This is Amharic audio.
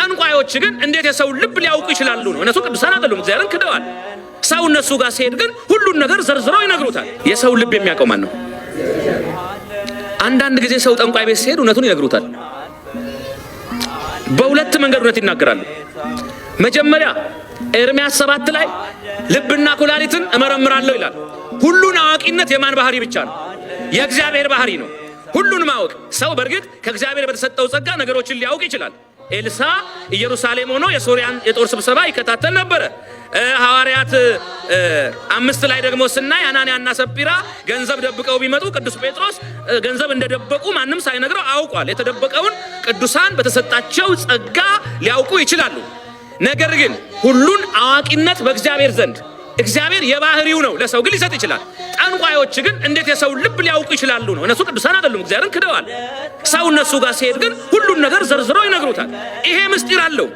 ጠንቋዮች ግን እንዴት የሰው ልብ ሊያውቁ ይችላሉ ነው። እነሱ ቅዱሳን አይደሉም፣ እግዚአብሔርን ክደዋል። ሰው እነሱ ጋር ሲሄድ ግን ሁሉን ነገር ዘርዝረው ይነግሩታል። የሰው ልብ የሚያውቀው ማን ነው? አንዳንድ ጊዜ ሰው ጠንቋይ ቤት ሲሄድ እውነቱን ይነግሩታል። በሁለት መንገድ እውነት ይናገራሉ። መጀመሪያ ኤርምያስ 7 ላይ ልብና ኩላሊትን እመረምራለሁ ይላል። ሁሉን አዋቂነት የማን ባህሪ ብቻ ነው? የእግዚአብሔር ባህሪ ነው። ሁሉን ማወቅ ሰው በእርግጥ ከእግዚአብሔር በተሰጠው ጸጋ ነገሮችን ሊያውቅ ይችላል። ኤልሳ ኢየሩሳሌም ሆኖ የሶርያን የጦር ስብሰባ ይከታተል ነበረ። ሐዋርያት 5 ላይ ደግሞ ስናይ አናንያና ሰጲራ ገንዘብ ደብቀው ቢመጡ ቅዱስ ጴጥሮስ ገንዘብ እንደደበቁ ማንም ሳይነግረው አውቋል። የተደበቀውን ቅዱሳን በተሰጣቸው ጸጋ ሊያውቁ ይችላሉ። ነገር ግን ሁሉን አዋቂነት በእግዚአብሔር ዘንድ እግዚአብሔር የባህሪው ነው፣ ለሰው ግን ሊሰጥ ይችላል። ጠንቋዮች ግን እንዴት የሰው ልብ ሊያውቁ ይችላሉ ነው። እነሱ ቅዱሳን አይደሉም፣ እግዚአብሔርን ክደዋል። ሰው እነሱ ጋር ሲሄድ ግን ሁሉን ነገር ዘርዝረው ይነግሩታል። ይሄ ምስጢር አለው።